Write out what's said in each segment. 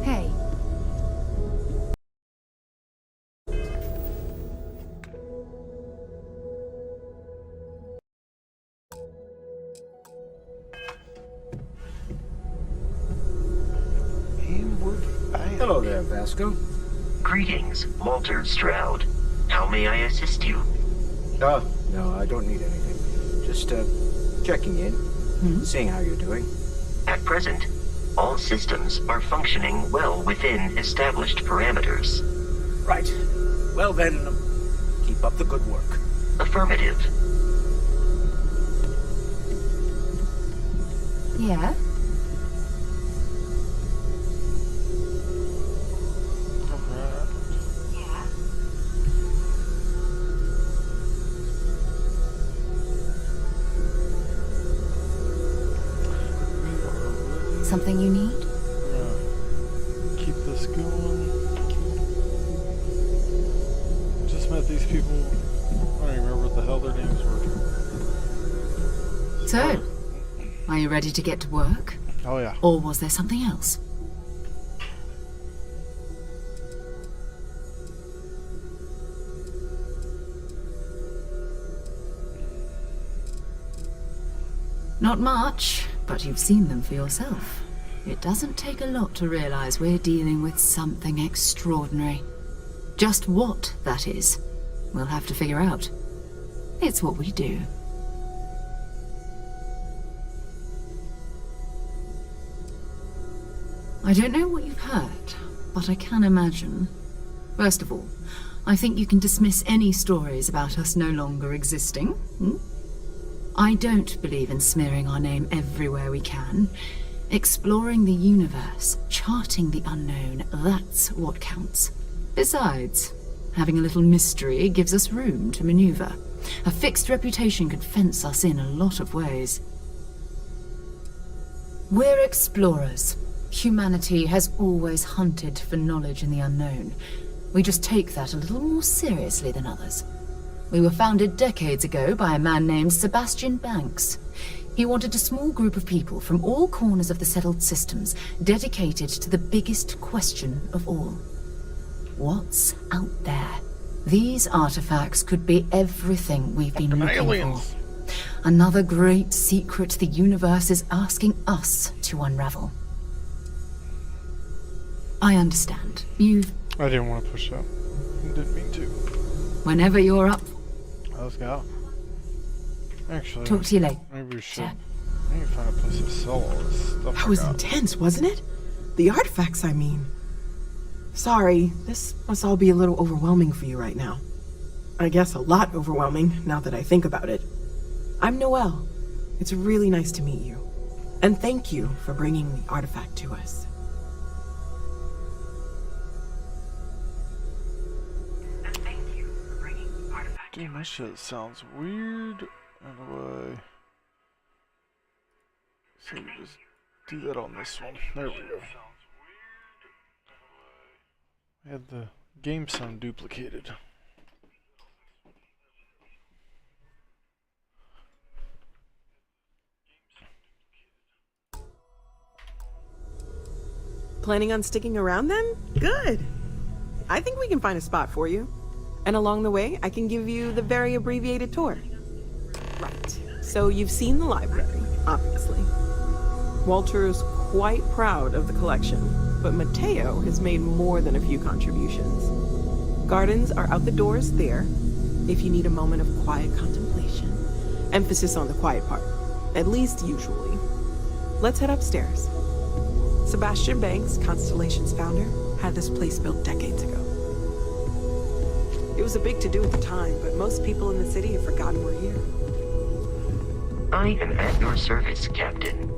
Hey. Hello there, Vasco. Greetings, Walter Stroud. How may I assist you? No, I don't need anything. Just, checking in, seeing how you're doing. At present, all systems are functioning well within established parameters. Right. Well then, keep up the good work. Affirmative. Yeah? Something you need? Keep this going. Just met these people. I don't even remember what the hell their names were. So, are you ready to get to work? Oh yeah. Or was there something else? Not much, but you've seen them for yourself. It doesn't take a lot to realize we're dealing with something extraordinary. Just what that is, we'll have to figure out. It's what we do. I don't know what you've heard, but I can imagine. First of all, I think you can dismiss any stories about us no longer existing. I don't believe in smearing our name everywhere we can. Exploring the universe, charting the unknown, that's what counts. Besides, having a little mystery gives us room to maneuver. A fixed reputation could fence us in a lot of ways. We're explorers. Humanity has always hunted for knowledge in the unknown. We just take that a little more seriously than others. We were founded decades ago by a man named Sebastian Banks. He wanted a small group of people from all corners of the settled systems dedicated to the biggest question of all. What's out there? These artifacts could be everything we've been looking for. Another great secret the universe is asking us to unravel. I understand. I didn't want to push that. Didn't mean to. Whenever you're up. Let's go. Actually, Talk to you later. maybe we should. I need to find a place to sell all this stuff. That was intense, wasn't it? The artifacts, I mean. Sorry, this must all be a little overwhelming for you right now. I guess a lot overwhelming, now that I think about it. I'm Noelle. It's really nice to meet you. And thank you for bringing the artifact to us. Damn, that shit sounds weird in a way. So we just do that on this one. There we go. I had the game sound duplicated. Planning on sticking around then? Good. I think we can find a spot for you. And along the way, I can give you the very abbreviated tour. Right. So you've seen the library, obviously. Walter is quite proud of the collection, but Mateo has made more than a few contributions. Gardens are out the doors there, if you need a moment of quiet contemplation. Emphasis on the quiet part, at least usually. Let's head upstairs. Sebastian Banks, Constellation's founder, had this place built decades ago. It was a big to-do at the time, but most people in the city have forgotten we're here. I am at your service, Captain.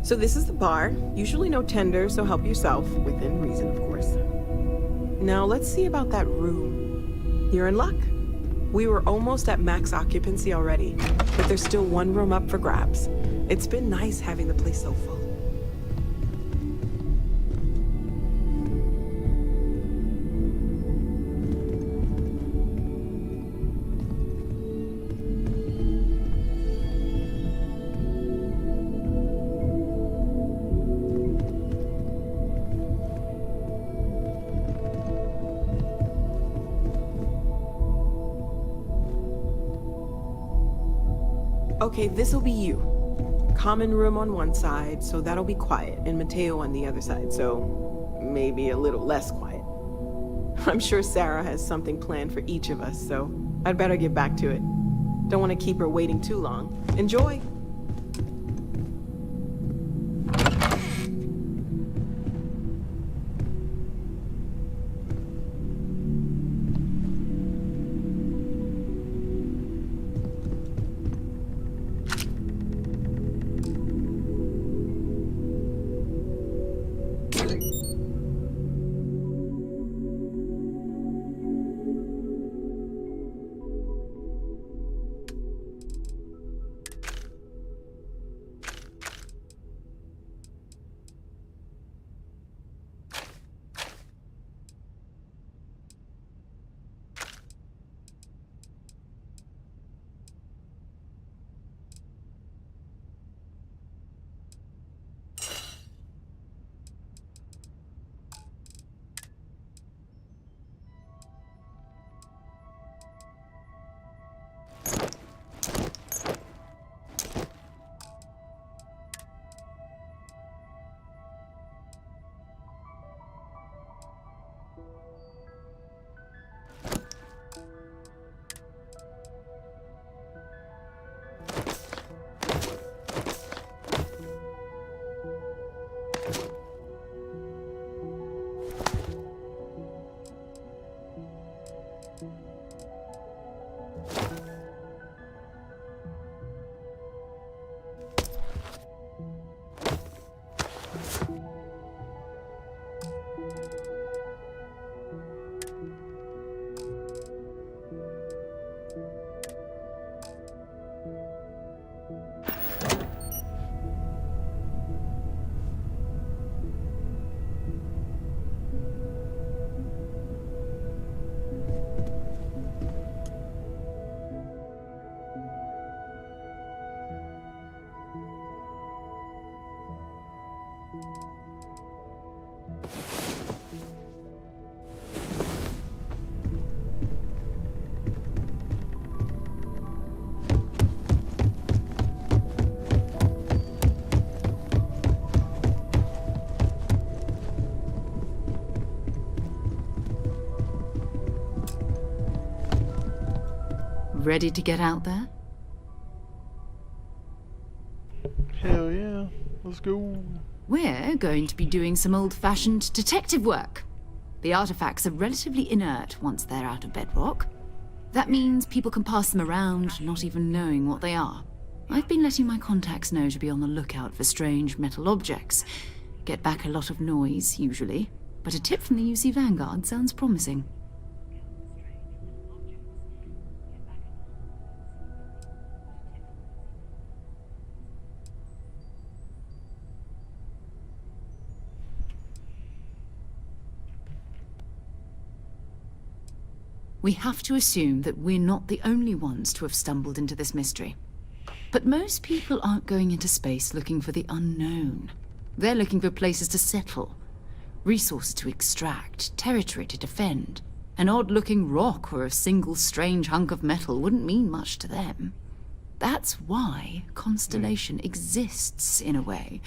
So this is the bar. Usually no tender, so help yourself. Within reason, of course. Now let's see about that room. You're in luck. We were almost at max occupancy already, but there's still one room up for grabs. It's been nice having the place so full. Okay, this'll be you. Common room on one side, so that'll be quiet, and Mateo on the other side, so maybe a little less quiet. I'm sure Sarah has something planned for each of us, so I'd better get back to it. Don't want to keep her waiting too long. Enjoy! Ready to get out there? Hell yeah. Let's go. We're going to be doing some old-fashioned detective work. The artifacts are relatively inert once they're out of bedrock. That means people can pass them around, not even knowing what they are. I've been letting my contacts know to be on the lookout for strange metal objects. Get back a lot of noise, usually. But a tip from the UC Vanguard sounds promising. We have to assume that we're not the only ones to have stumbled into this mystery. But most people aren't going into space looking for the unknown. They're looking for places to settle. Resources to extract, territory to defend. An odd-looking rock or a single strange hunk of metal wouldn't mean much to them. That's why Constellation exists, in a way.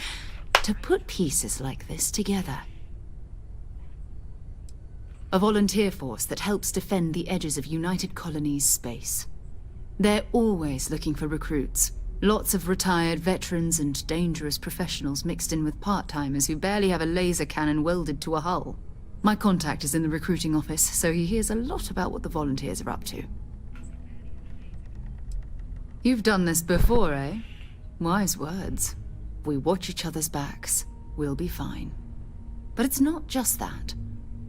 To put pieces like this together. A volunteer force that helps defend the edges of United Colonies space. They're always looking for recruits. Lots of retired veterans and dangerous professionals mixed in with part-timers who barely have a laser cannon welded to a hull. My contact is in the recruiting office, so he hears a lot about what the volunteers are up to. You've done this before, eh? Wise words. If we watch each other's backs, we'll be fine. But it's not just that.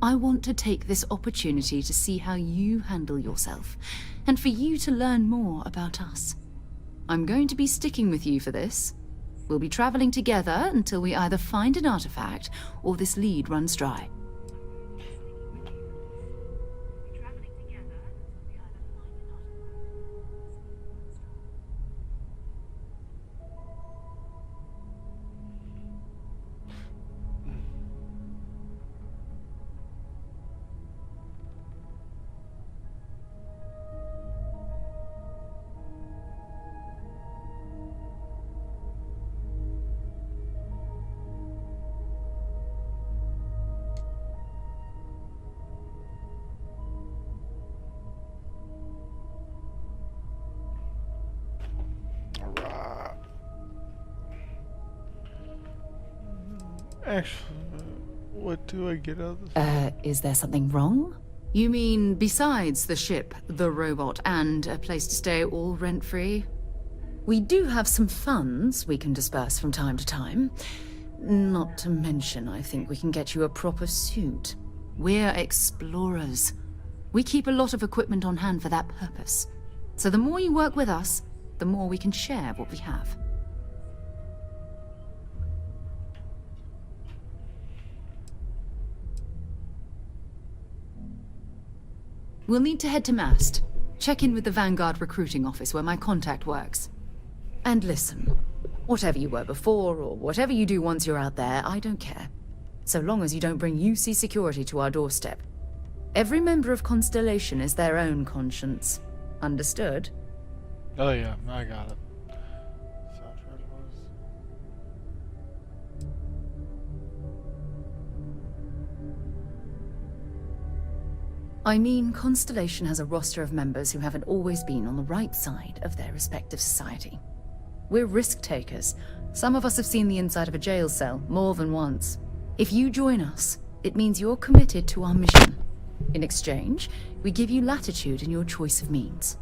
I want to take this opportunity to see how you handle yourself, and for you to learn more about us. I'm going to be sticking with you for this. We'll be traveling together until we either find an artifact or this lead runs dry. Alright. Actually, what do I get out of this? Is there something wrong? You mean besides the ship, the robot, and a place to stay all rent-free? We do have some funds we can disperse from time to time. Not to mention, I think we can get you a proper suit. We're explorers. We keep a lot of equipment on hand for that purpose. So the more you work with us, the more we can share what we have. We'll need to head to Mast. Check in with the Vanguard recruiting office where my contact works. And listen, whatever you were before, or whatever you do once you're out there, I don't care. So long as you don't bring UC security to our doorstep. Every member of Constellation is their own conscience. Understood? Oh yeah, I got it. I mean, Constellation has a roster of members who haven't always been on the right side of their respective society. We're risk takers. Some of us have seen the inside of a jail cell more than once. If you join us, it means you're committed to our mission. In exchange, we give you latitude in your choice of means.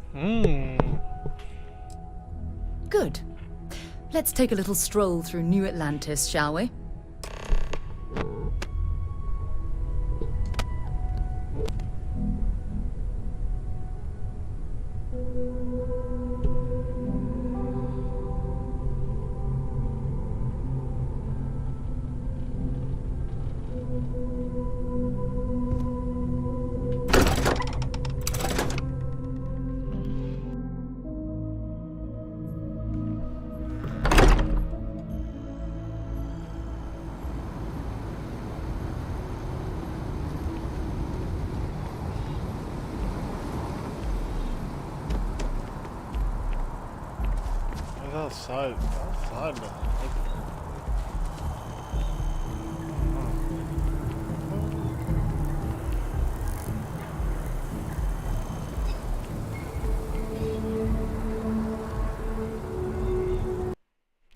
Good. Let's take a little stroll through New Atlantis, shall we? Outside now.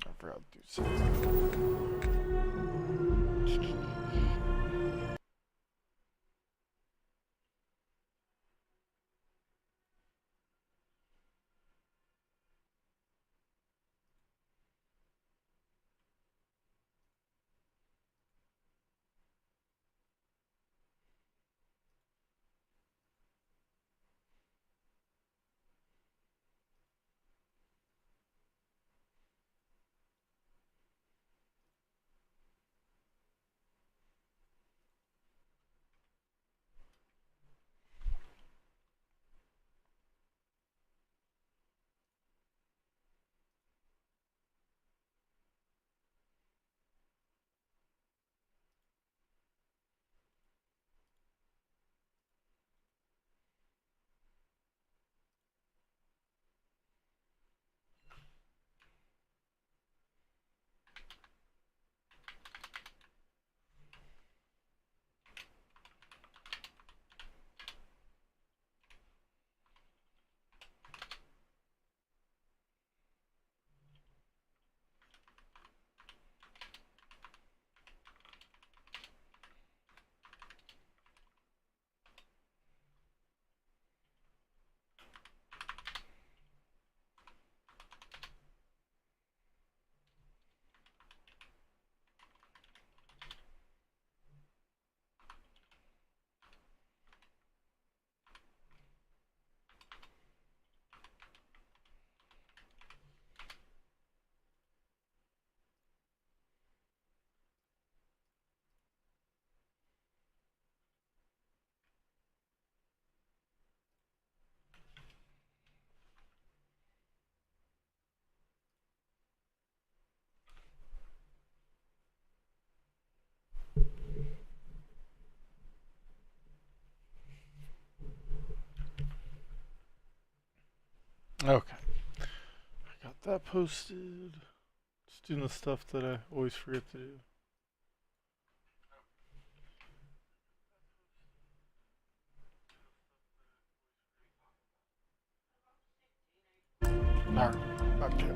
I forgot to do something. Okay. I got that posted. Just doing the stuff that I always forget to do. Alright, okay.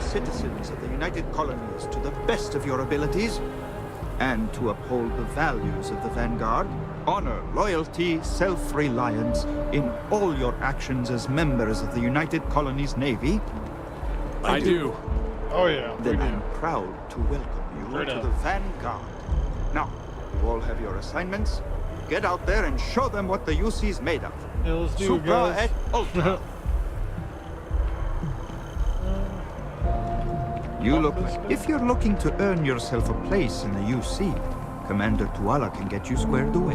Citizens of the United Colonies to the best of your abilities, and to uphold the values of the Vanguard, honor, loyalty, self-reliance in all your actions as members of the United Colonies Navy? I do. Oh yeah, Then we do. I'm proud to welcome you Straight to up. the Vanguard. Now, you all have your assignments. Get out there and show them what the UC's made of. Yeah, let's do it, Supra guys. et Ultra. You look like... If you're looking to earn yourself a place in the UC, Commander Tuala can get you squared away.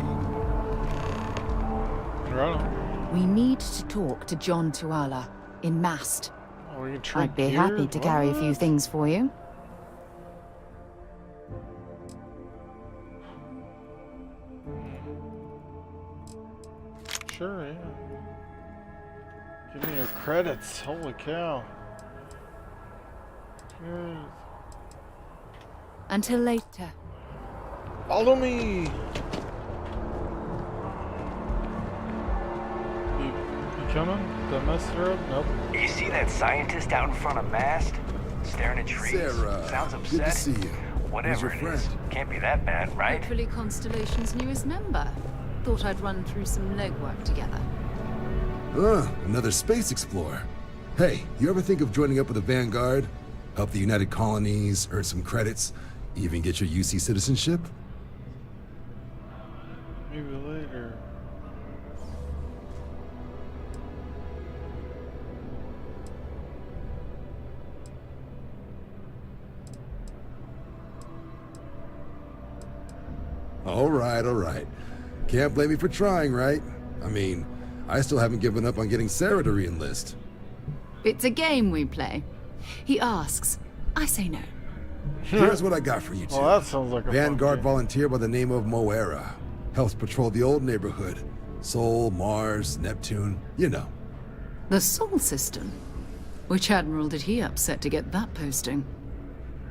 Right on. We need to talk to John Tuala in Mast. Oh, we can trade I'd be gear? happy to carry a few What? things for you. Sure, yeah. Give me your credits. Holy cow. Good. Until later. Follow me. You coming? Did I mess her up? Nope. You see that scientist out in front of Mast? Staring at trees? Sarah, Sounds good upset. to see you. Whatever Who's it your is, friend? can't be that bad, right? Hopefully Constellation's newest member. Thought I'd run through some legwork together. Another space explorer. Hey, you ever think of joining up with the Vanguard? Help the United Colonies, earn some credits, even get your UC citizenship? Maybe later. All right. Can't blame me for trying, right? I mean, I still haven't given up on getting Sarah to re-enlist. It's a game we play. He asks. I say no. Here's what I got for you two. Well, that sounds like a Vanguard fun game. volunteer by the name of Moera. Helps patrol the old neighborhood. Sol, Mars, Neptune, you know. The Sol system. Which admiral did he upset to get that posting?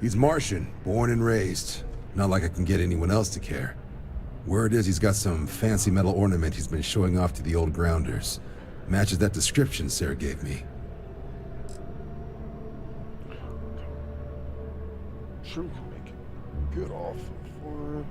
He's Martian, born and raised. Not like I can get anyone else to care. Word is he's got some fancy metal ornament he's been showing off to the old grounders. Matches that description Sarah gave me. Sure, we can make it good off for it.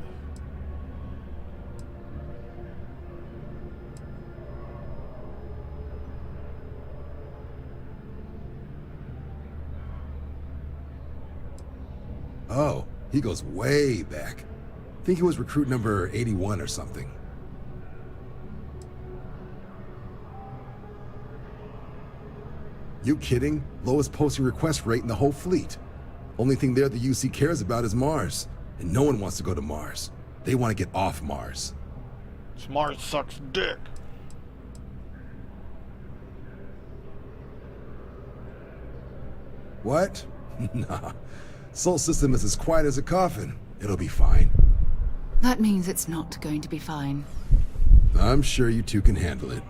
Oh, he goes way back. Think he was recruit number 81 or something. You kidding? Lowest posting request rate in the whole fleet. Only thing there the UC cares about is Mars. And no one wants to go to Mars. They want to get off Mars. Smart sucks dick. What? Nah. Sol system is as quiet as a coffin. It'll be fine. That means it's not going to be fine. I'm sure you two can handle it.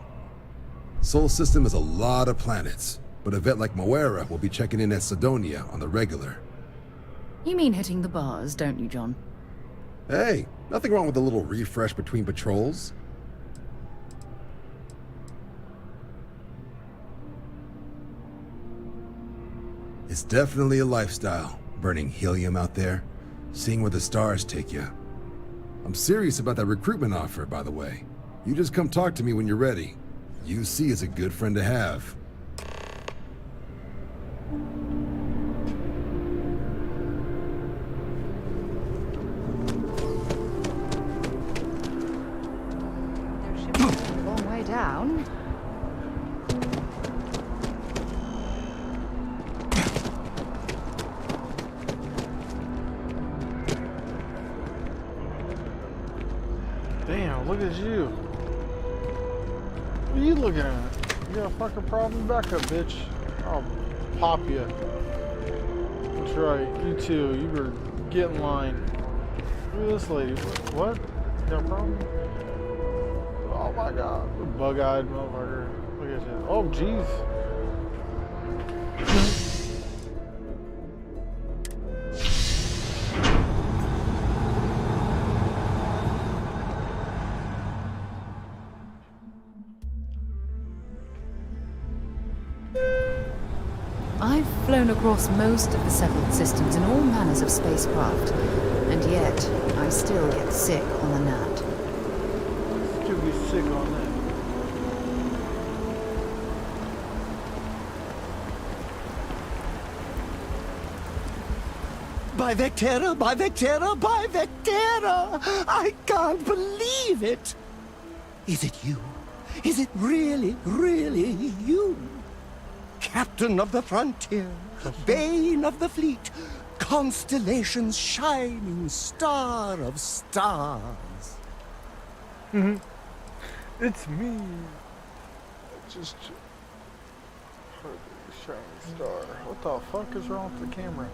Sol system is a lot of planets, but a vet like Moera will be checking in at Sidonia on the regular. You mean hitting the bars, don't you, John? Hey, nothing wrong with a little refresh between patrols. It's definitely a lifestyle, burning helium out there, seeing where the stars take you. I'm serious about that recruitment offer, by the way. You just come talk to me when you're ready. UC is a good friend to have. Damn, look at you. What are you looking at? You got a fucking problem? Back up, bitch. I'll pop you. That's right. You too. You better get in line. Look at this lady. What? You got a problem? Oh my god. Bug-eyed motherfucker. Look at you. Oh, jeez. I've flown across most of the settled systems in all manners of spacecraft, and yet I still get sick on the gnat. Still be sick on that. By Vectera, by Vectera, by Vectera! I can't believe it! Is it you? Is it really, really you? Captain of the frontier, bane of the fleet, constellation's shining star of stars. It's me. Just heard the shining star. What the fuck is wrong with the camera?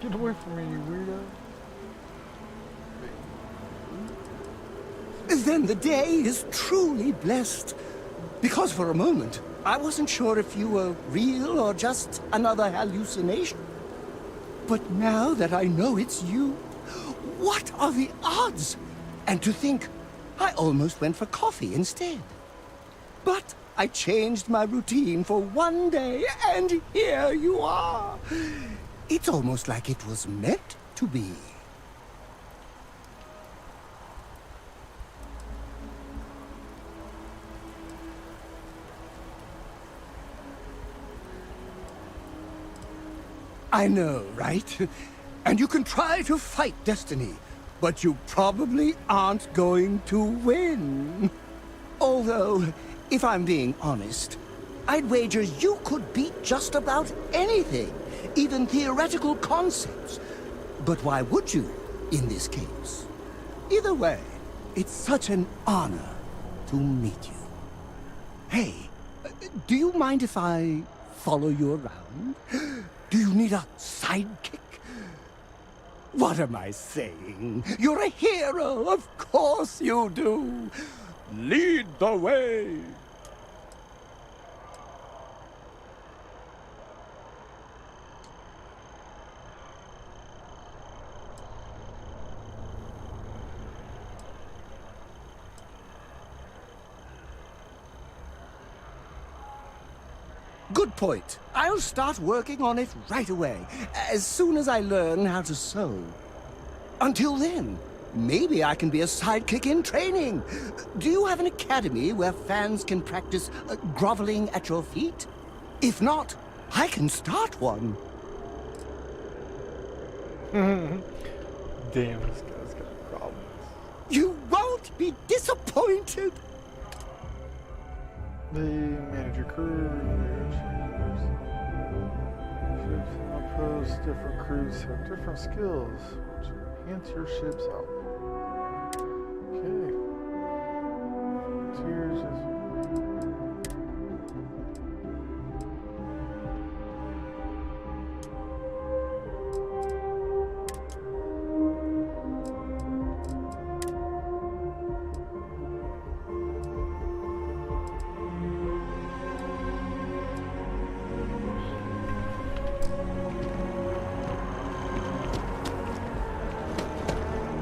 Get away from me, you weirdo. Then the day is truly blessed. Because for a moment, I wasn't sure if you were real or just another hallucination. But now that I know it's you, what are the odds? And to think, I almost went for coffee instead. But I changed my routine for one day, and here you are. It's almost like it was meant to be. I know, right? And you can try to fight destiny, but you probably aren't going to win. Although, if I'm being honest, I'd wager you could beat just about anything, even theoretical concepts. But why would you, in this case? Either way, it's such an honor to meet you. Hey, do you mind if I follow you around? Do you need a sidekick? What am I saying? You're a hero, of course you do. Lead the way. Good point. I'll start working on it right away, as soon as I learn how to sew. Until then, maybe I can be a sidekick in training. Do you have an academy where fans can practice groveling at your feet? If not, I can start one. Damn, this guy's got problems. You won't be disappointed. They manage your crew, ships, different crews have different skills, which enhance your ship's output. Okay. Tiers is...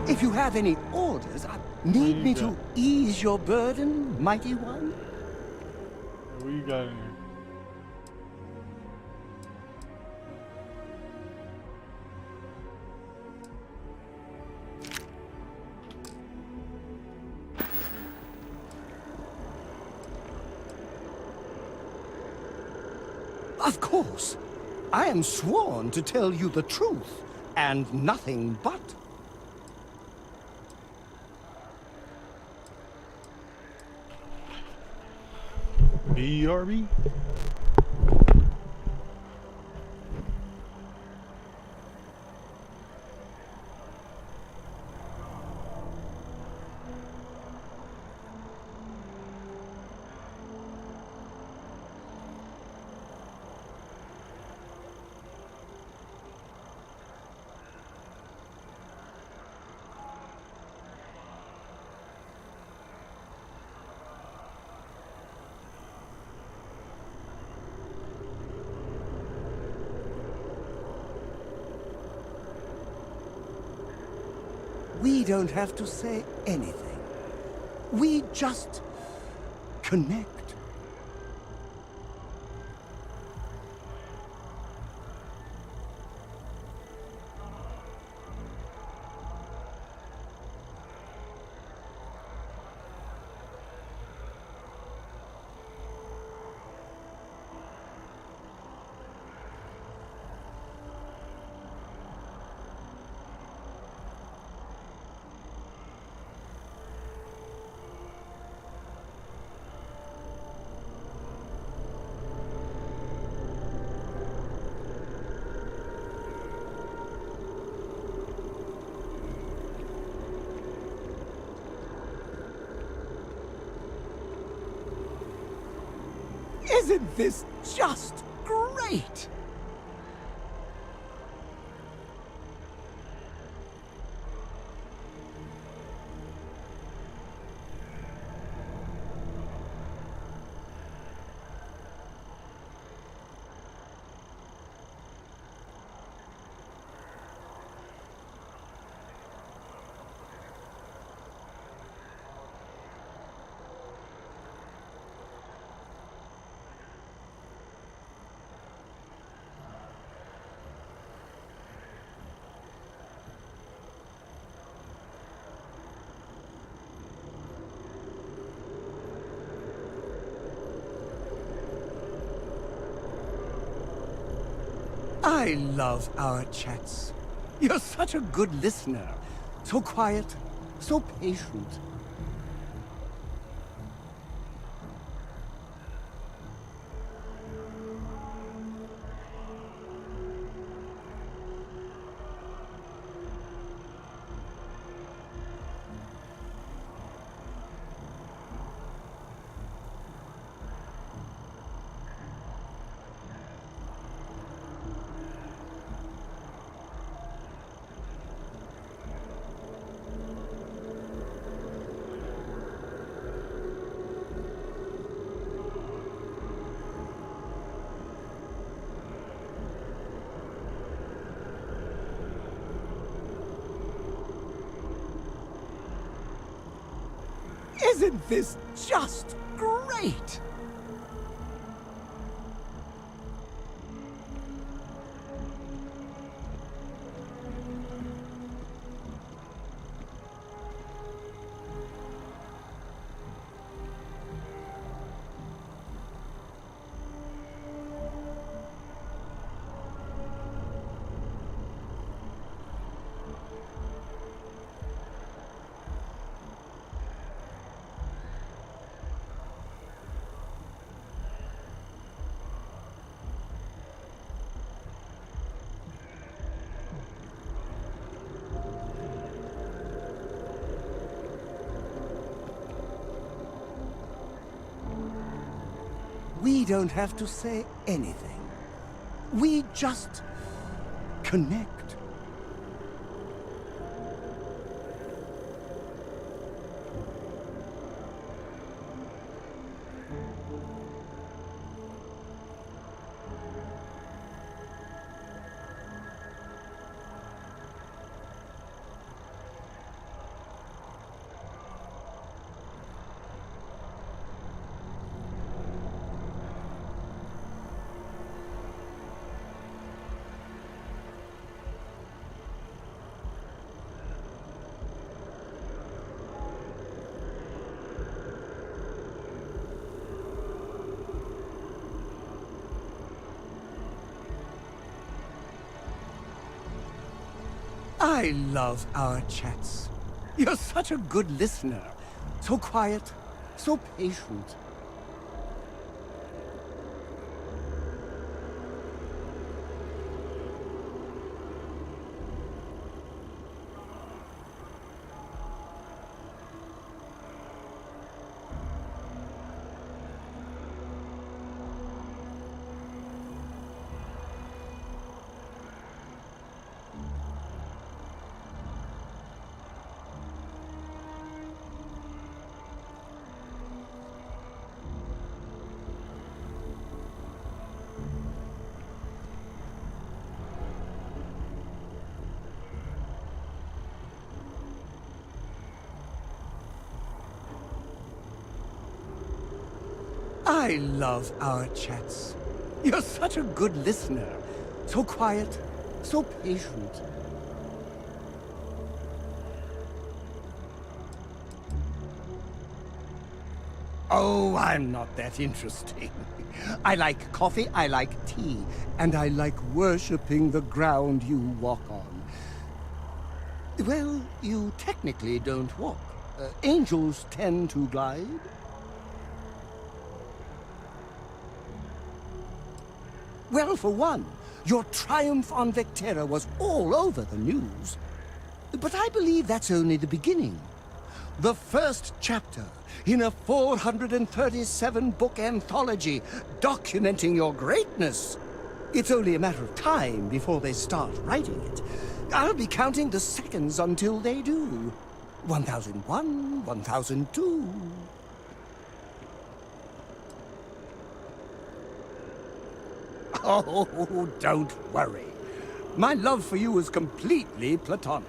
If you have any orders, need me to ease your burden, mighty one? What you got in here? Of course. I am sworn to tell you the truth, and nothing but. BRB? We don't have to say anything. We just connect. Isn't this just great? I love our chats. You're such a good listener. So quiet, so patient. Isn't this just great? We don't have to say anything. We just connect. I love our chats. You're such a good listener. So quiet, so patient. I love our chats. You're such a good listener. So quiet, so patient. Oh, I'm not that interesting. I like coffee, I like tea, and I like worshipping the ground you walk on. Well, you technically don't walk. Angels tend to glide. Well, for one, your triumph on Vectera was all over the news. But I believe that's only the beginning. The first chapter in a 437-book anthology documenting your greatness. It's only a matter of time before they start writing it. I'll be counting the seconds until they do. 1001, 1002. Oh, don't worry. My love for you is completely platonic.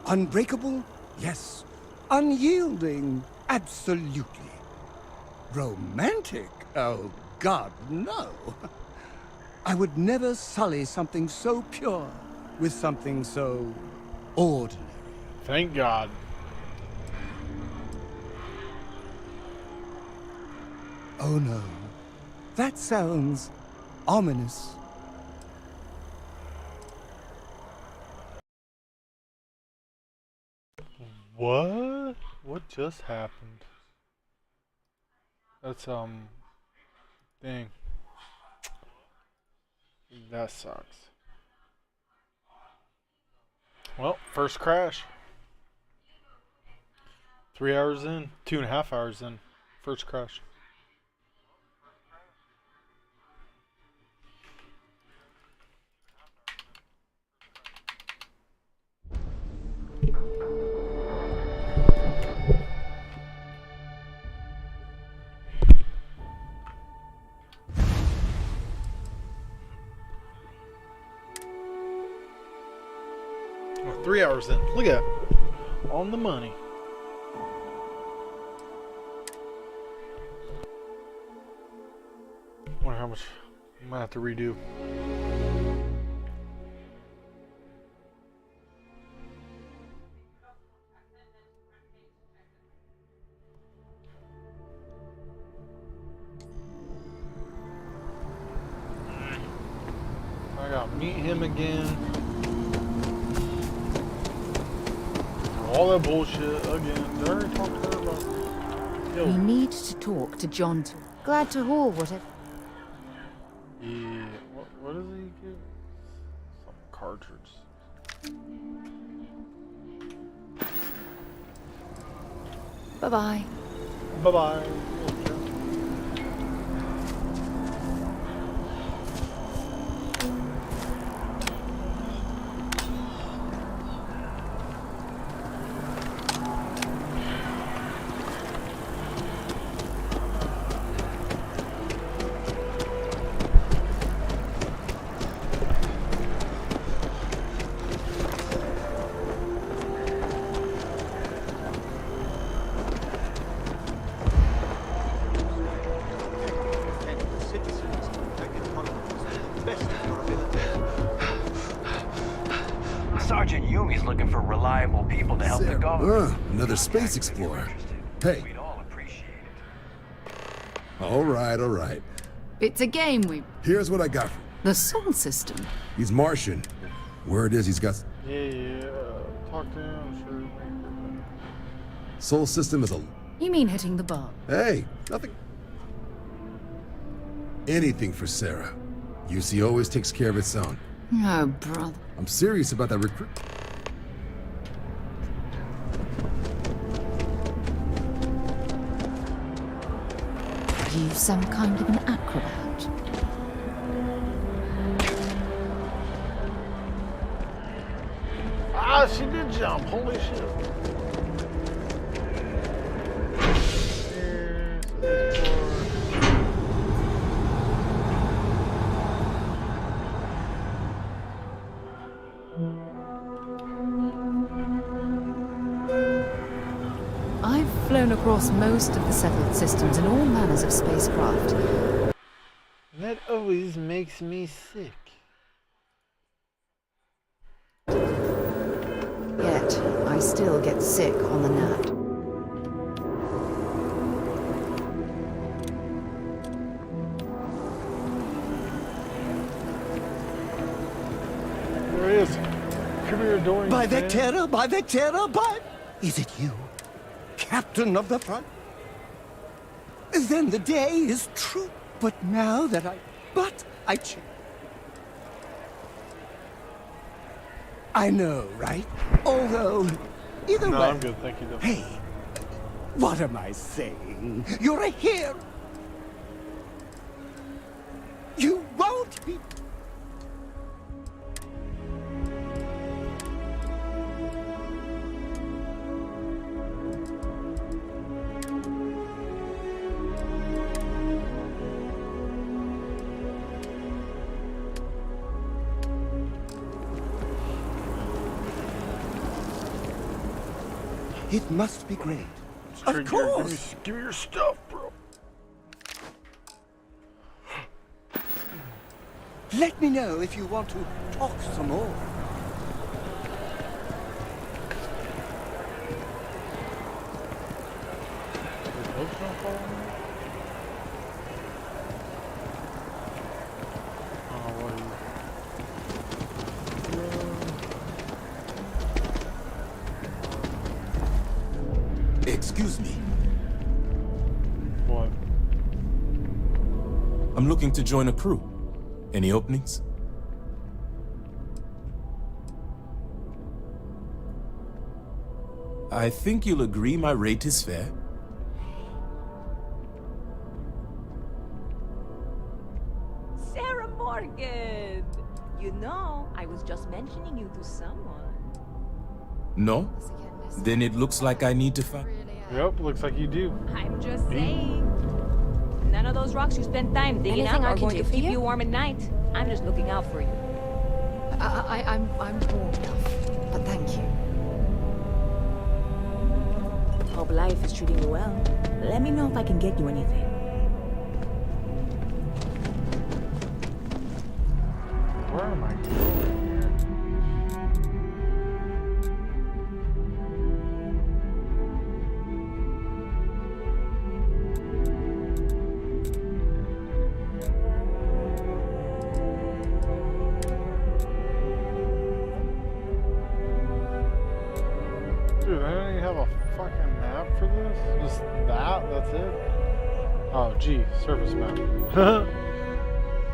Unbreakable? Yes. Unyielding? Absolutely. Romantic? Oh, God, no. I would never sully something so pure with something so ordinary. Thank God. Oh, no. That sounds ominous. What? What just happened? That's, dang. That sucks. Well, first crash. 3 hours in. 2.5 hours in. First crash. Oh, 3 hours in. Look at that. On the money. Wonder how much I might have to redo. I gotta meet him again. All that bullshit again. Did I already talk to her about? Yo. We need to talk to John. Glad to haul whatever. Yeah. What does he give? Some cartridge. Bye-bye. Bye-bye. Sergeant Yumi's looking for reliable people to help the guard. Another space explorer. Hey. We'd all appreciate it. All right. It's a game we... Here's what I got for The Sol system. He's Martian. Word is he's got... Yeah. Talk to him, sure. Sol system is a... You mean hitting the bar? Hey, nothing... Anything for Sarah. UC always takes care of its own. Oh, brother. I'm serious about that recruit... Are you some kind of an acrobat? Ah, she did jump. Holy shit. I've flown flown across most of the settled systems in all manners of spacecraft. And that always makes me sick. Yet, I still get sick on the nap. There he is. Come here, Dorian. By the terror, by the terror, by... Is it you, Captain of the Front? Then the day is true. But now that I change. I know, right? Although, either No, way... I'm good, thank you, though. Hey, what am I saying? You're a hero. You won't be... It must be great. Of course. Give me your stuff, bro. Let me know if you want to talk some more. Excuse me. What? I'm looking to join a crew. Any openings? I think you'll agree my rate is fair. Sarah Morgan! You know, I was just mentioning you to someone. No? Then it looks like I need to find... Yep, looks like you do. I'm just saying. None of those rocks you spend time digging out are going to keep you warm at night. I'm just looking out for you. I'm warm enough, but thank you. Hope life is treating you well. Let me know if I can get you anything. Where am I going here? Dude, I don't even have a fucking map for this? Just that? That's it? Oh, gee, surface map.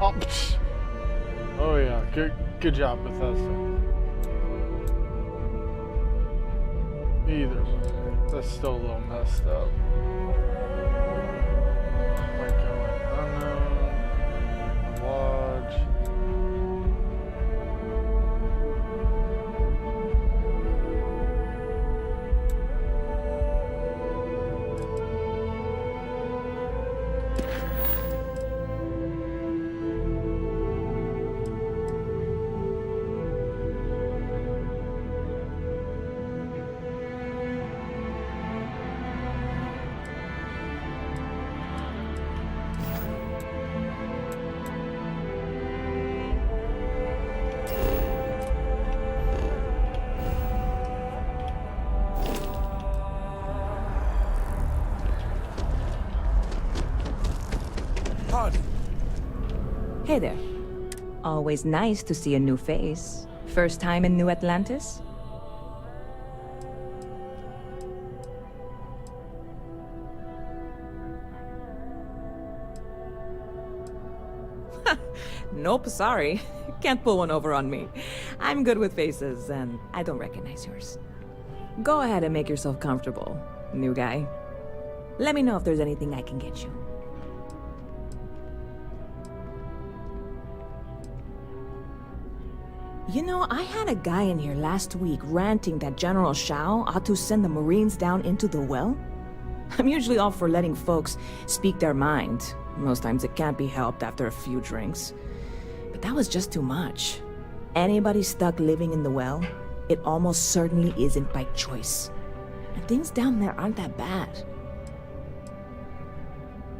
Oh, psh. Oh yeah, good job, Bethesda. Either way, that's still a little messed up. Where am I going? Unknown. Lodge. Hey there. Always nice to see a new face. First time in New Atlantis? Nope, sorry. Can't pull one over on me. I'm good with faces, and I don't recognize yours. Go ahead and make yourself comfortable, new guy. Let me know if there's anything I can get you. You know, I had a guy in here last week ranting that General Shao ought to send the Marines down into the well. I'm usually all for letting folks speak their mind. Most times it can't be helped after a few drinks. But that was just too much. Anybody stuck living in the well, it almost certainly isn't by choice. And things down there aren't that bad.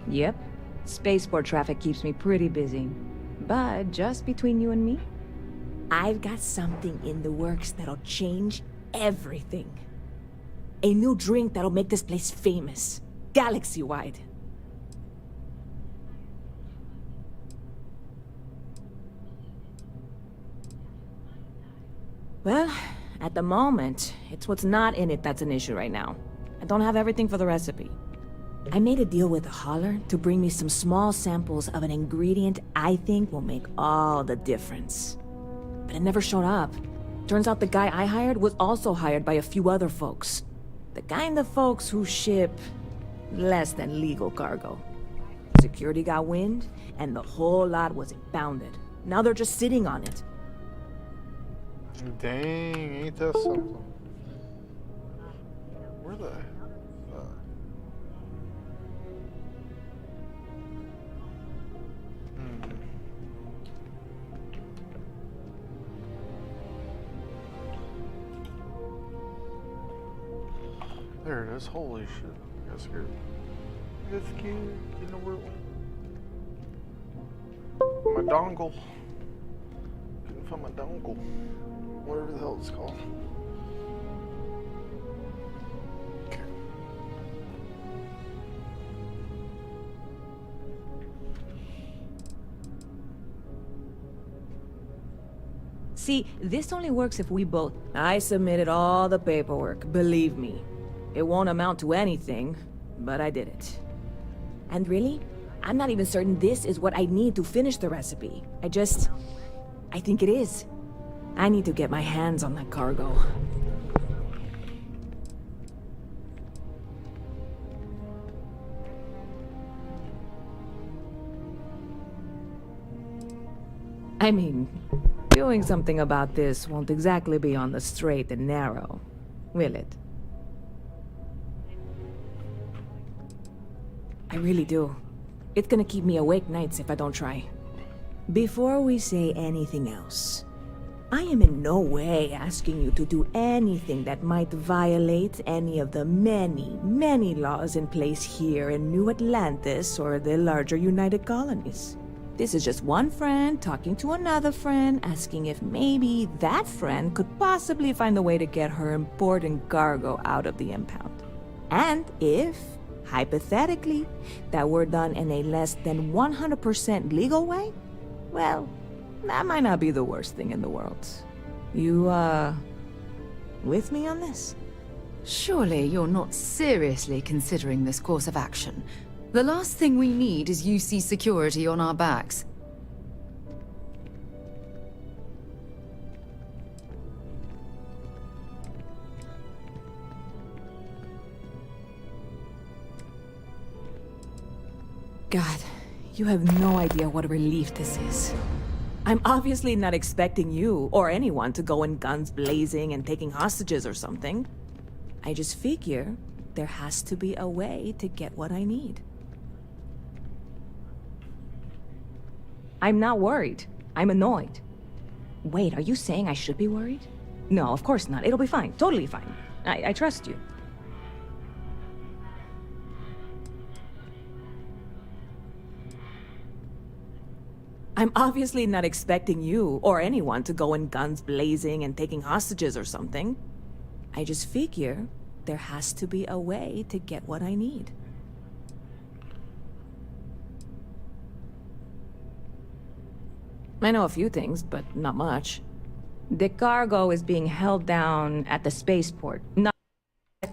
Yep. Spaceport traffic keeps me pretty busy. But just between you and me, I've got something in the works that'll change everything. A new drink that'll make this place famous. Galaxy-wide. Well, at the moment, it's what's not in it that's an issue right now. I don't have everything for the recipe. I made a deal with a hauler to bring me some small samples of an ingredient I think will make all the difference. But it never showed up. Turns out the guy I hired was also hired by a few other folks. The kind of folks who ship less than legal cargo. Security got wind, and the whole lot was impounded. Now they're just sitting on it. Dang, ain't that something? Where the... There it is. Holy shit. I got scared. I got scared. You know where it went? My dongle. Couldn't find my dongle. Whatever the hell it's called. Okay. See, this only works if we both... I submitted all the paperwork, believe me. It won't amount to anything, but I did it. And really, I'm not even certain this is what I need to finish the recipe. I think it is. I need to get my hands on that cargo. I mean, doing something about this won't exactly be on the straight and narrow, will it? I really do. It's gonna keep me awake nights if I don't try. Before we say anything else, I am in no way asking you to do anything that might violate any of the many, many laws in place here in New Atlantis or the larger United Colonies. This is just one friend talking to another friend, asking if maybe that friend could possibly find a way to get her important cargo out of the impound. And if, hypothetically, that were done in a less than 100% legal way, well, that might not be the worst thing in the world. You, with me on this? Surely you're not seriously considering this course of action. The last thing we need is UC security on our backs. God, you have no idea what a relief this is. I'm obviously not expecting you or anyone to go in guns blazing and taking hostages or something. I just figure there has to be a way to get what I need. I'm not worried. I'm annoyed. Wait, are you saying I should be worried? No, of course not. It'll be fine. Totally fine. I trust you. I'm obviously not expecting you or anyone to go in guns blazing and taking hostages or something. I just figure there has to be a way to get what I need. I know a few things, but not much. The cargo is being held down at the spaceport, not in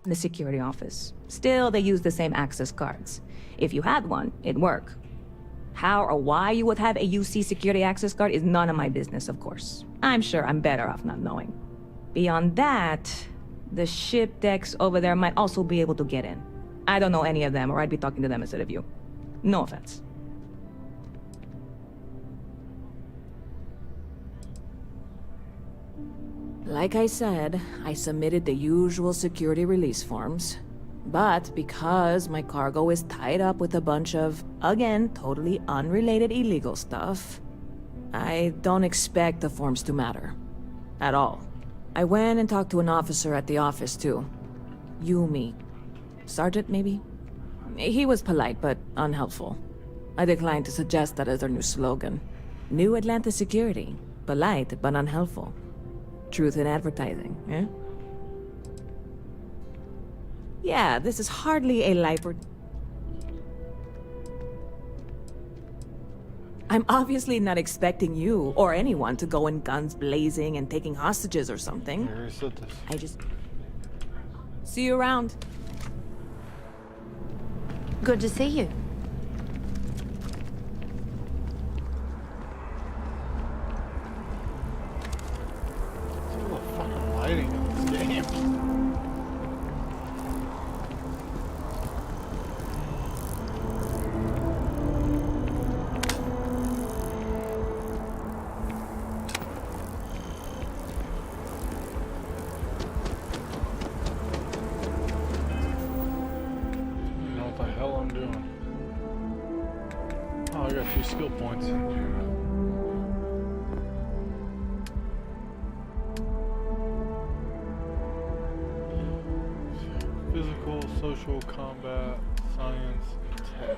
the security office. Still, they use the same access cards. If you had one, it'd work. How or why you would have a UC security access card is none of my business, of course. I'm sure I'm better off not knowing. Beyond that, the ship decks over there might also be able to get in. I don't know any of them, or I'd be talking to them instead of you. No offense. Like I said, I submitted the usual security release forms. But because my cargo is tied up with a bunch of, again, totally unrelated illegal stuff, I don't expect the forms to matter. At all. I went and talked to an officer at the office, too. Yumi. Sergeant, maybe? He was polite, but unhelpful. I declined to suggest that as our new slogan. New Atlanta Security. Polite, but unhelpful. Truth in advertising, eh? Yeah, this is hardly a life. I'm obviously not expecting you or anyone to go in guns blazing and taking hostages or something. I just... See you around. Good to see you. There's a lot of fucking lighting in this game. I got 2 skill points. Physical, social, combat, science, tech.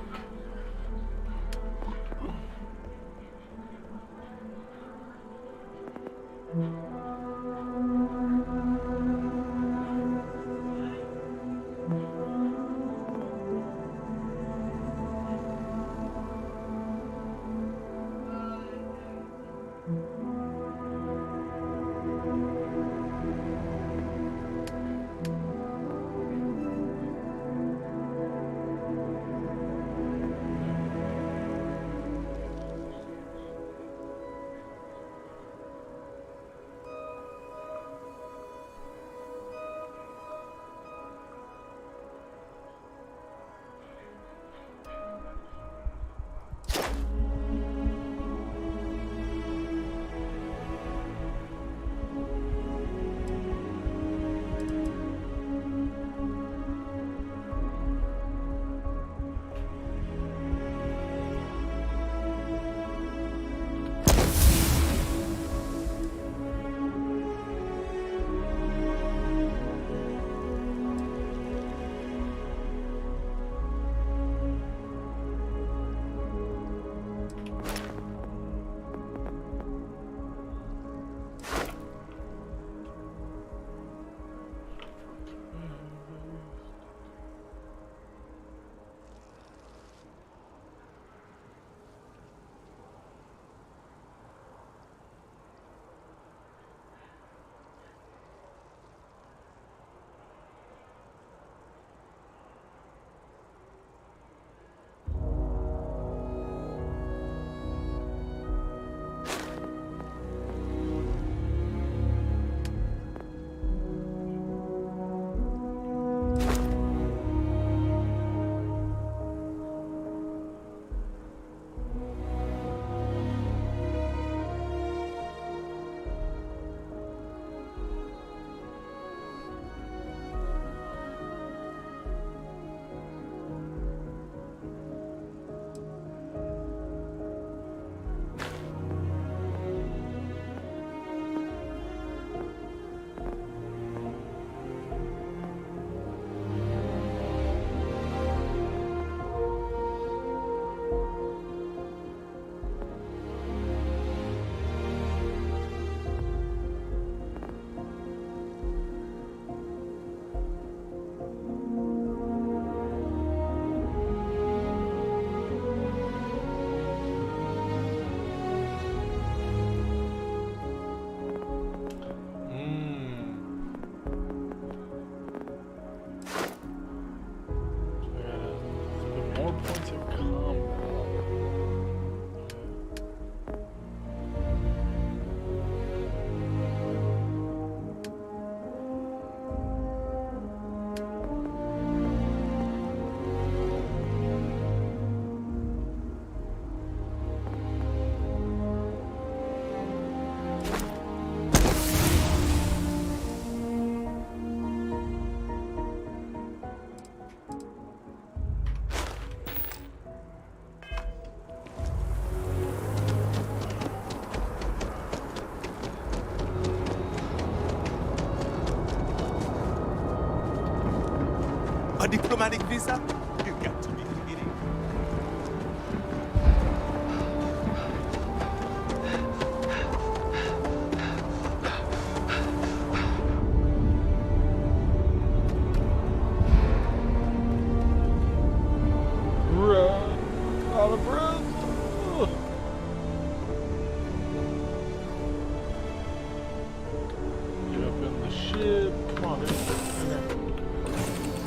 A diplomatic visa? You got to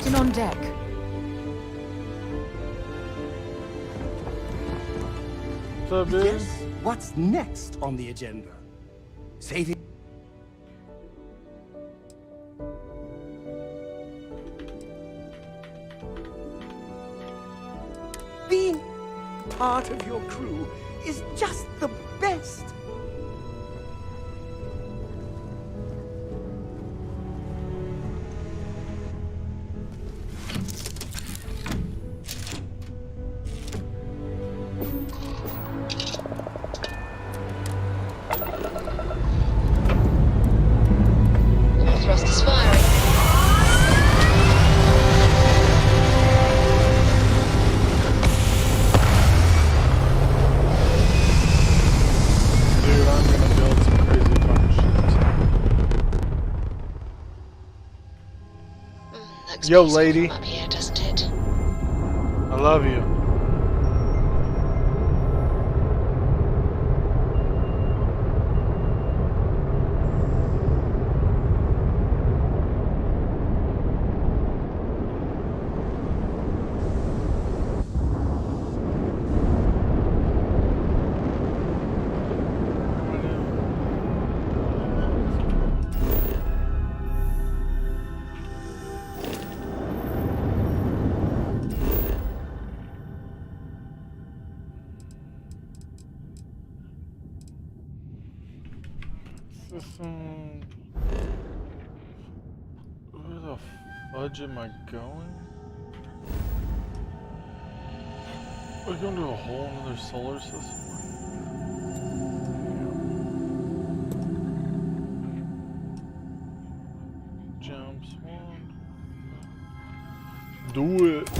Captain on deck. What's up, dude? Yes? What's next on the agenda? Saving... Being part of your crew is just the best. Thrusters firing. Dude, I'm gonna build some crazy fucking shit. Yo, lady. Up here, doesn't it? I love you. Where the fudge am I going? Are we going to a whole other solar system? Jumps one. Do it.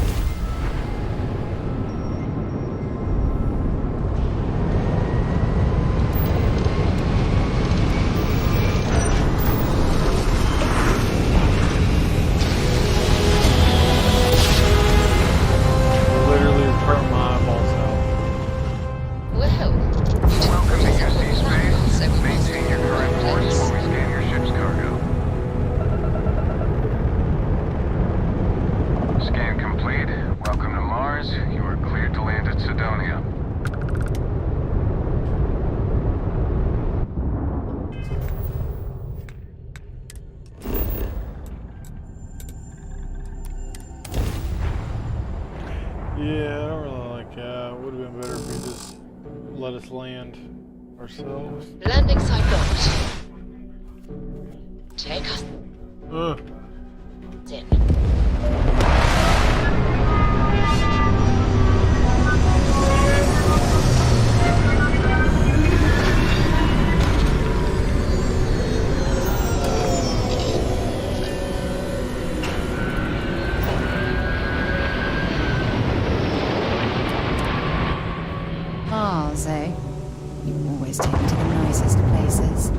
Yeah, I don't really like that. It would have been better if you just let us land ourselves. Landing site locked. Take us in. Mars, eh? You always take me to the nicest places.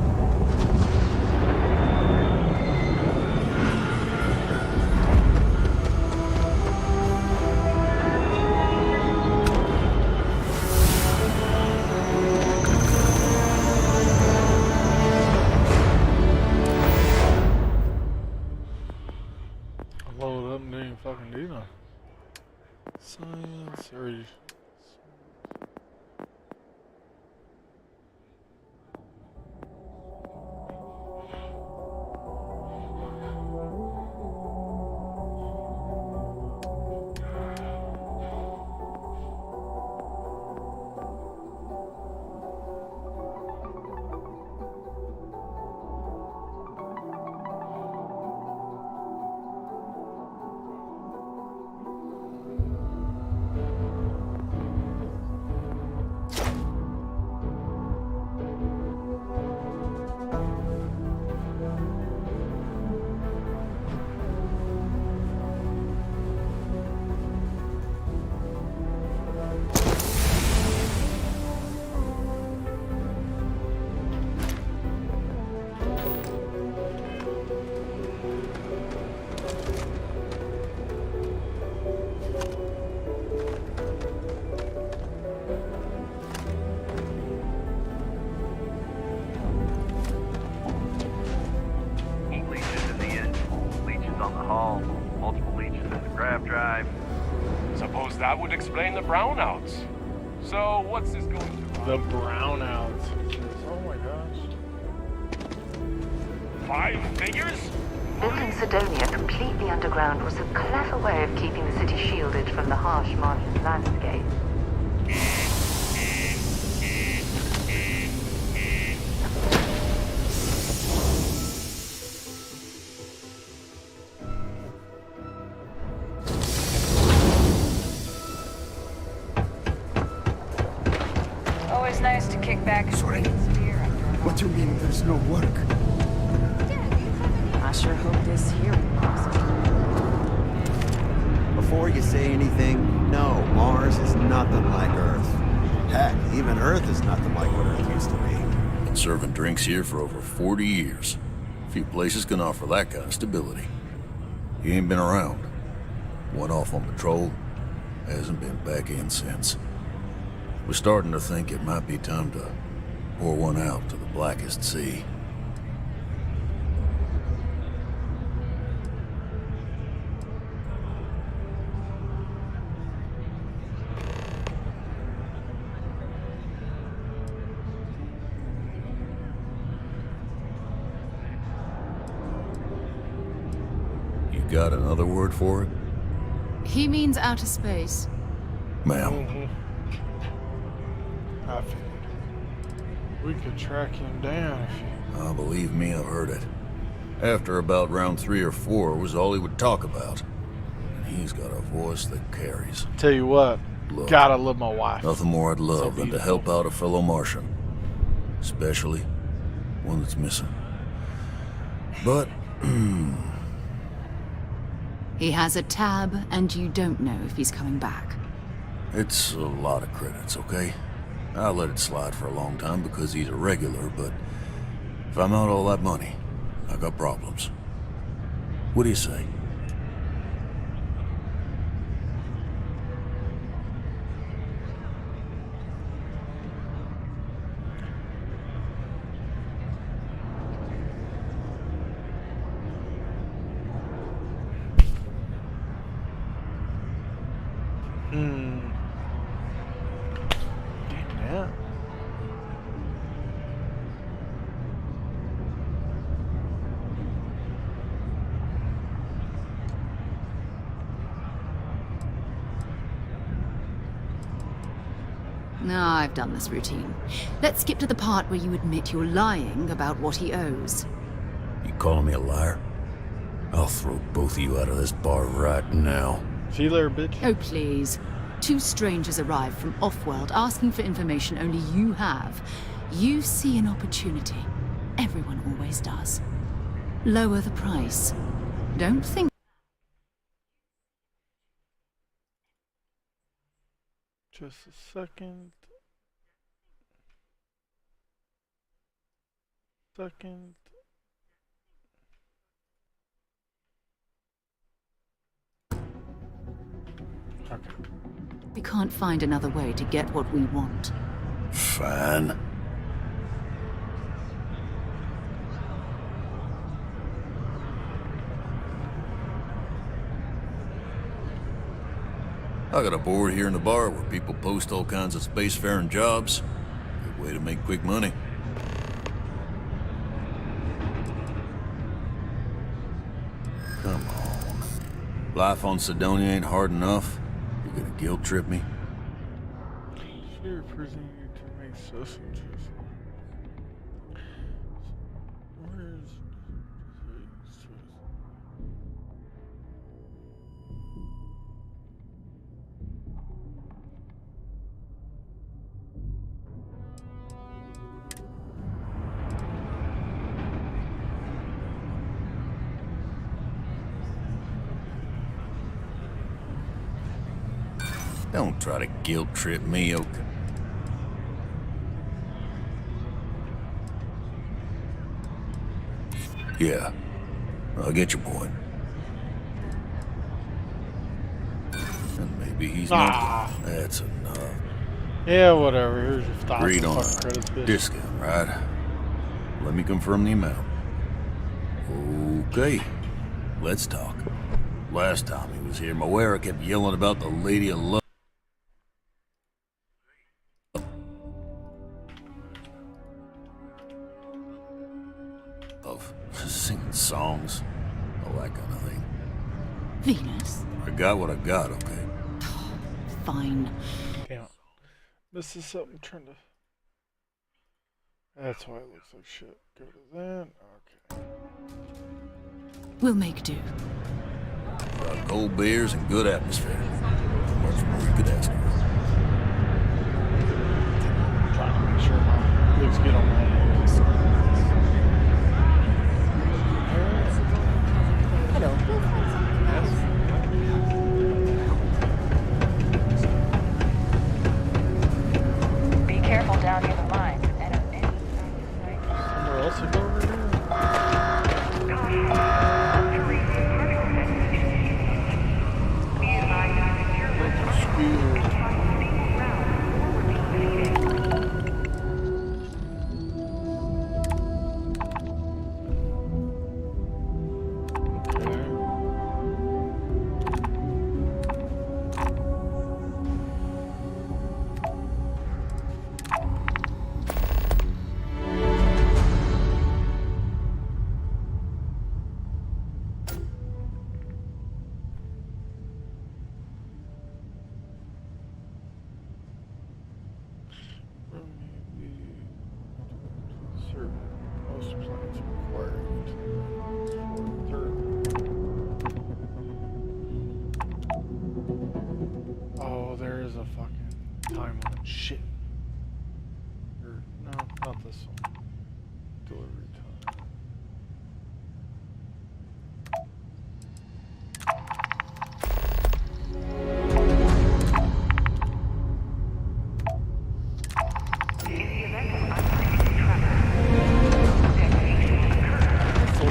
Load up and didn't fucking do nothing. Science or guess that would explain the brownouts. So, what's this going to The brownouts. Oh my gosh. 5 figures? Building Sidonia completely underground was a clever way of keeping the city shielded from the harsh Martian landscape. Always nice to kick back. Sorry. What do you mean there's no work? I sure hope this here Before you say anything, no, Mars is nothing like Earth. Heck, even Earth is nothing like what Earth used to be. Been serving drinks here for over 40 years. Few places can offer that kind of stability. He ain't been around. Went off on patrol, hasn't been back in since. We're starting to think it might be time to pour one out to the blackest sea. You got another word for it? He means outer space. Ma'am. I figured. We could track him down if you... Oh, believe me, I've heard it. After about round 3 or 4 was all he would talk about. And he's got a voice that carries. Tell you what, Look, gotta love my wife. nothing more I'd love So than to help out a fellow Martian. Especially one that's missing. But, He has a tab, and you don't know if he's coming back. it's a lot of credits, okay? I let it slide for a long time because he's a regular, but if I'm out all that money, I got problems. What do you say? Yeah. No, I've done this routine. Let's skip to the part where you admit you're lying about what he owes. You calling me a liar? I'll throw both of you out of this bar right now. See you later, bitch. Oh, please. 2 strangers arrive from off-world asking for information only you have. You see an opportunity. Everyone always does. Lower the price. Don't think... Just a second. Okay. We can't find another way to get what we want. Fine. I got a board here in the bar where people post all kinds of spacefaring jobs. Good way to make quick money. Come on. Life on Sidonia ain't hard enough. You're gonna guilt trip me? Fear prison you to make sausages. Where's... Don't try to guilt trip me, okay? Yeah, I get your point. And maybe he's not. That's enough. Yeah, whatever. Here's your thoughts. Agreed on Fucking credits, a bitch. discount, right? Let me confirm the amount. Okay, let's talk. Last time he was here, Moera kept yelling about the Lady of Love. of singing songs, all that kind of thing. Venus. I got what I got, okay? Fine. Damn. This is something I'm trying to... That's why it looks like shit. Go to that. Okay. We'll make do. Got cold beers and good atmosphere. Much more you could ask for. Trying to make sure my looks good on my end. Hello. Be careful down near the mine. Somewhere else to go over here? Most plants require oh, there is a fucking time limit. Shit. Or, no, not this one. Delivery time.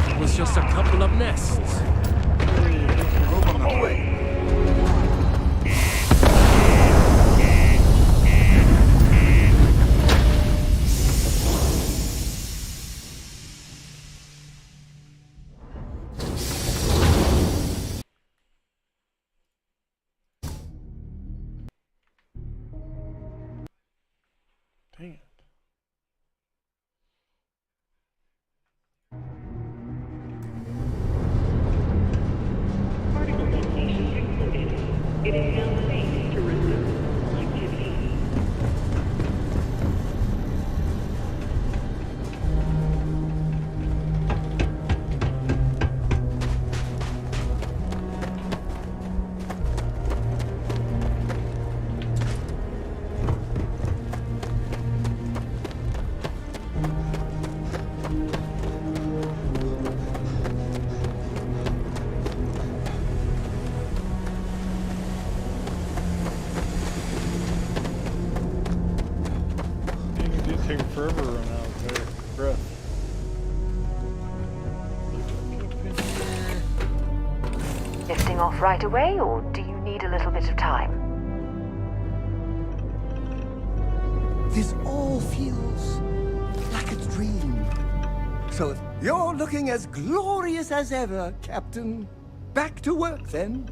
It was just a couple of nests. Move on the way. Dang it. Particle location included. It is now safe to resume activity. Take forever to run out of breath. Lifting off right away, or do you need a little bit of time? This all feels like a dream. So if you're looking as glorious as ever, Captain, back to work then.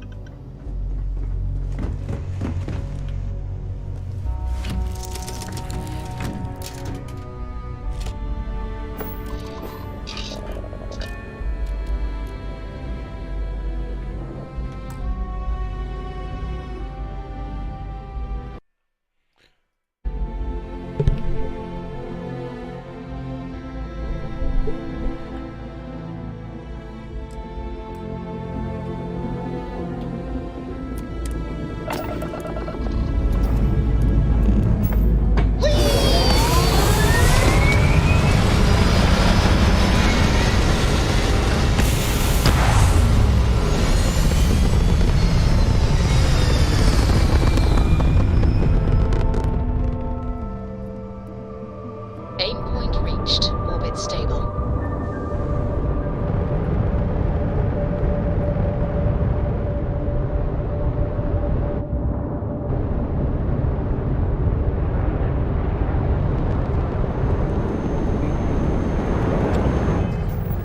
Aim point reached. Orbit stable.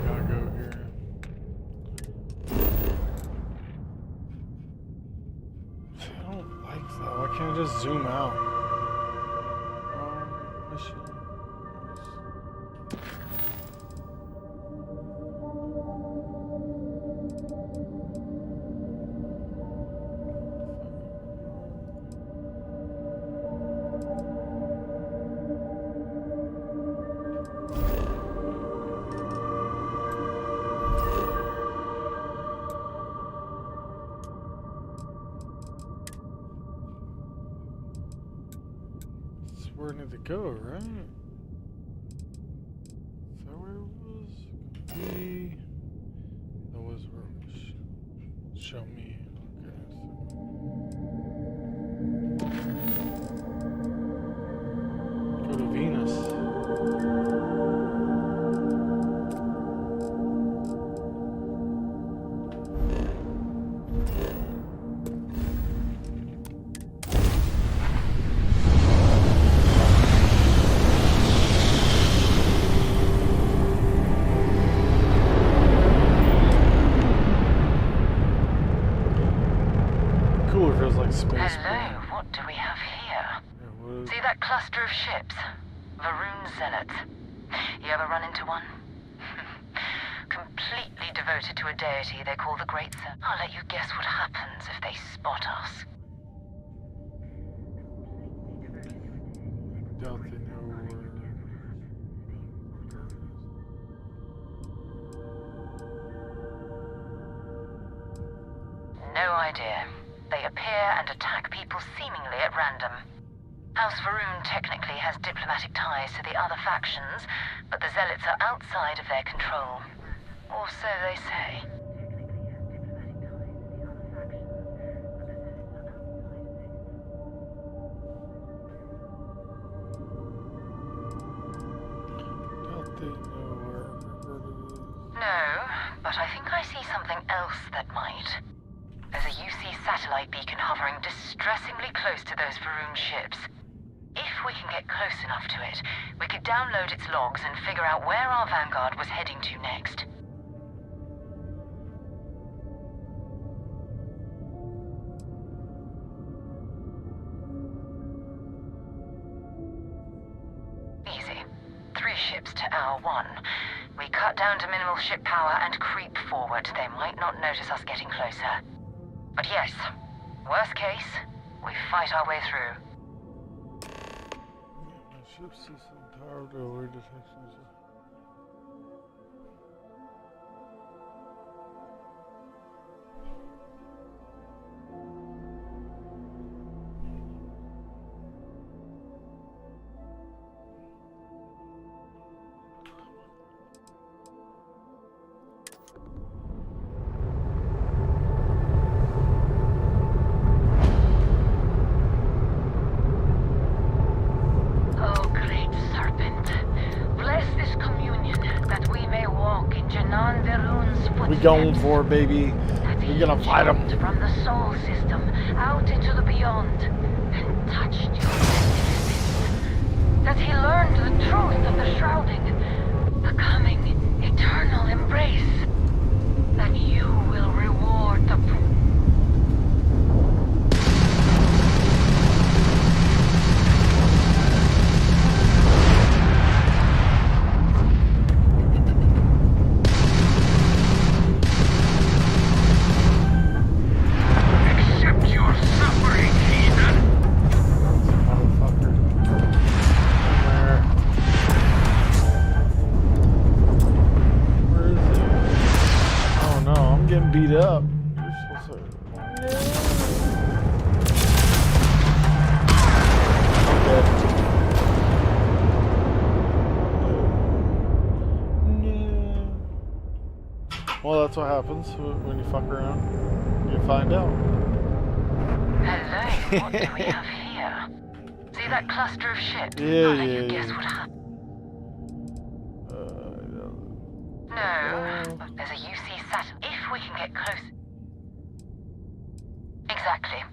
Gotta go here. See, I don't like that. Why can't I just zoom out? Mission. need to go, right? Is that where it was? Could be. That was where it was. Show me. Okay. Go to Venus. Hello, what do we have here? See that cluster of ships? Varun Zealots. You ever run into one? Completely devoted to a deity they call the Great Sun. I'll let you guess what happens if they spot us. Doubt they know where. No idea. They appear and attack people seemingly at random. House Varun technically has diplomatic ties to the other factions, but the Zealots are outside of their control. Or so they say. Doubt they know where Roberta is. No, but I think I see something else that might. There's a UC satellite beacon hovering distressingly close to those Varun ships. If we can get close enough to it, we could download its logs and figure out where our vanguard was heading to next. Easy. 3 ships to our 1. We cut down to minimal ship power and creep forward. They might not notice us getting closer. But yes, worst case, we fight our way through. My ship system power to avoid detection. Going for it, baby. We're gonna fight them. From the soul system out into the beyond and touched your magnificence. That he learned the truth of the shrouding, the coming eternal embrace. That you will reward the beat up. Well, that's what happens when you fuck around. You find out. Hello, what do we have here? See that cluster of ships? Yeah, I'll let you guess what happened. No, but there's a UC satellite. If we can get close. Exactly.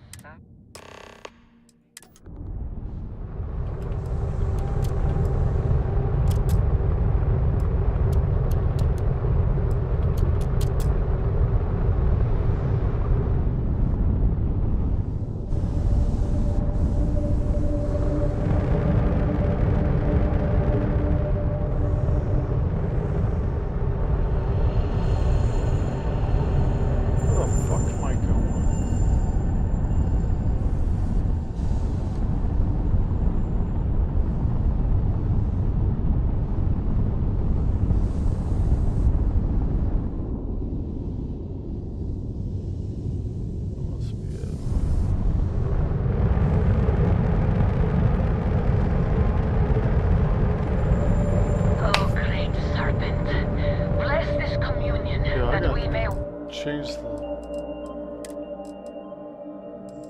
change the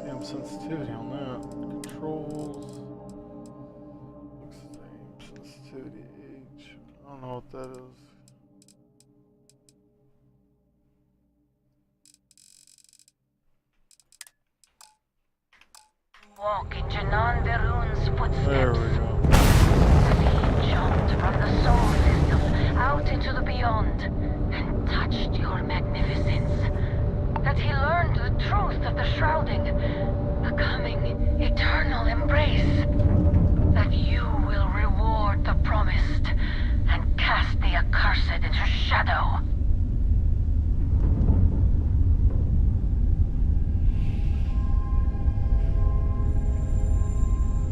damn sensitivity on that. Controls. Looks the same. Sensitivity H. I don't know what that is. Walk in Janan Verun's footsteps. There we go. He jumped from the soul system out into the beyond and touched your magnificence. That he learned the truth of the shrouding, the coming eternal embrace. That you will reward the promised and cast the accursed into shadow.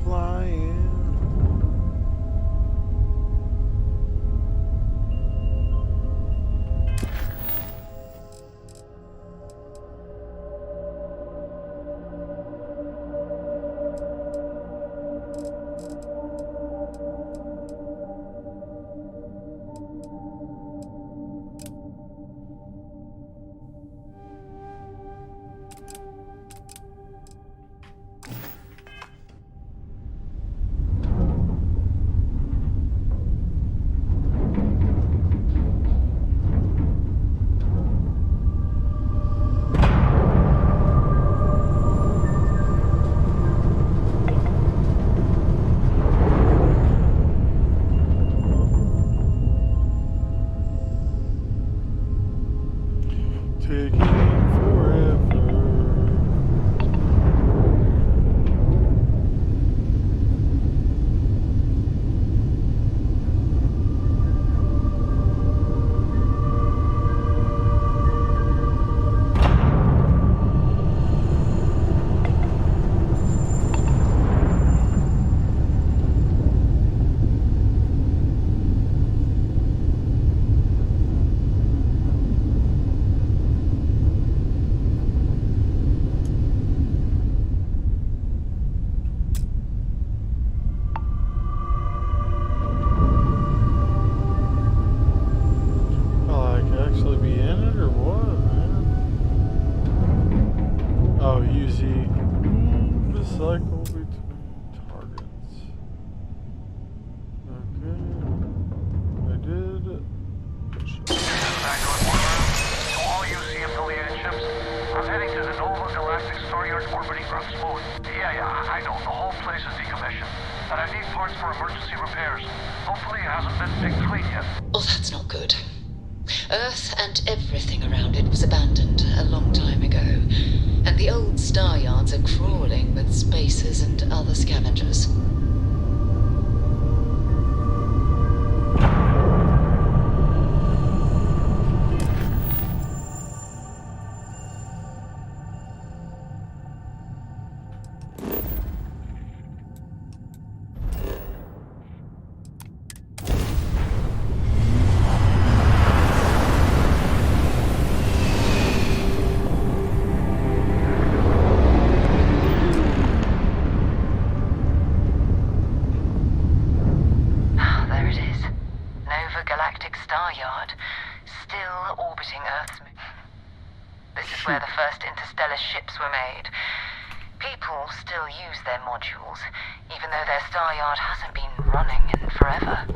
Flying. Taking forever. Well, I could actually be in it or what, man? Oh, use E. Recycle between targets. Okay. I did. Back on order. To all UC affiliated ships, I'm heading to the Nova Galactic Storage orbiting Earth's moon. Yeah, I know. The whole place is decommissioned. And I need parts for emergency repairs. Hopefully it hasn't been picked clean yet. Oh, that's not good. Earth and everything around it was abandoned a long time ago, and the old star yards are crawling with spacers and other scavengers. There it is. Nova Galactic Star Yard. Still orbiting Earth's moon. This is where the first interstellar ships were made. People still use their modules, even though their star yard hasn't been running in forever.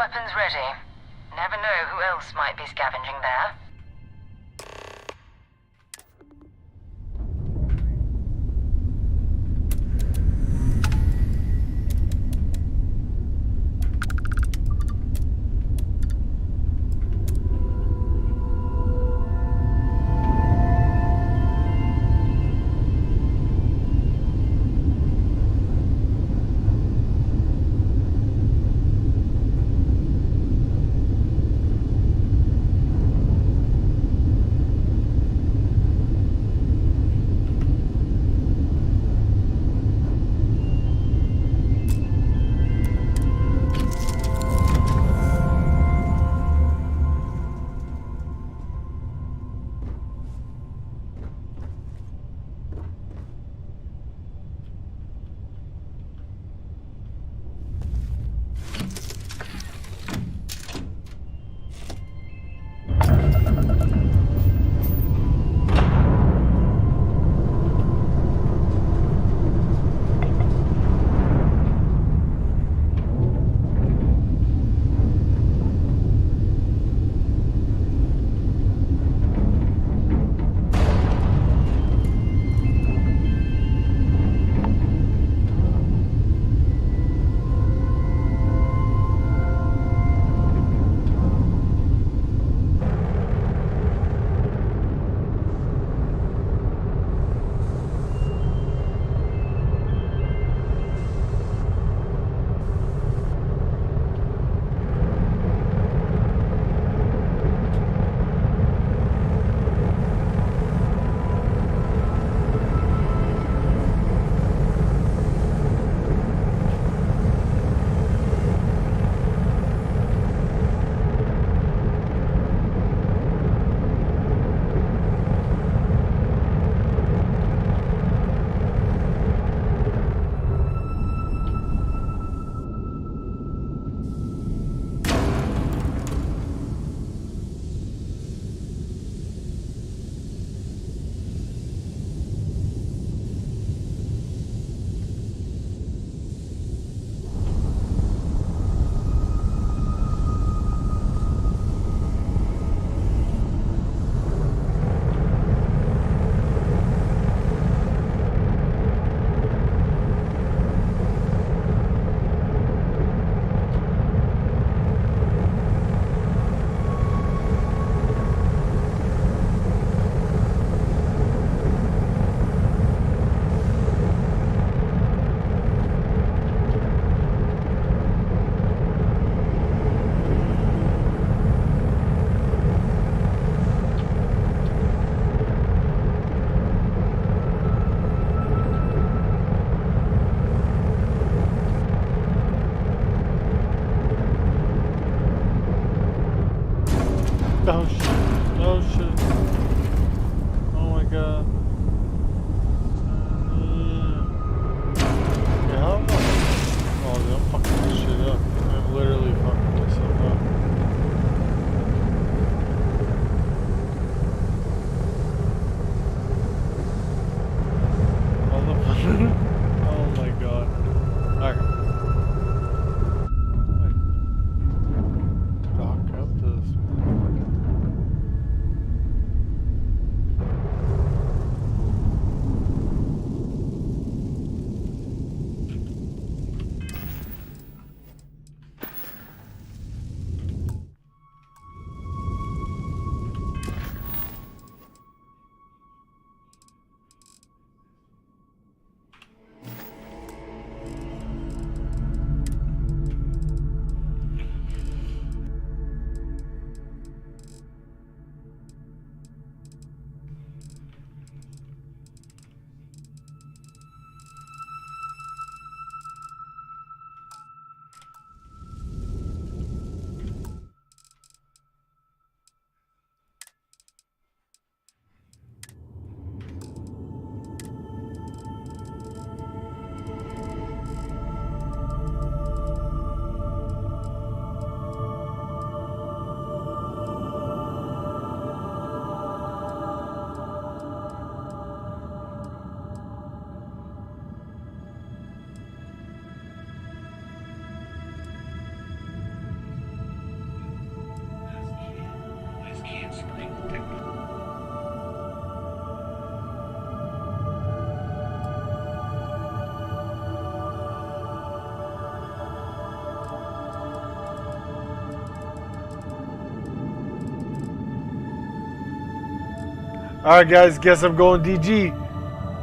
weapons ready. Never know who else might be scavenging there. Oh shit. Oh shit. Oh my god. Yeah, how am I? Oh, dude, I'm fucking this shit up. I'm literally fucking myself up. Oh my god. Alright. Dock up this. Alright guys, guess I'm going DG.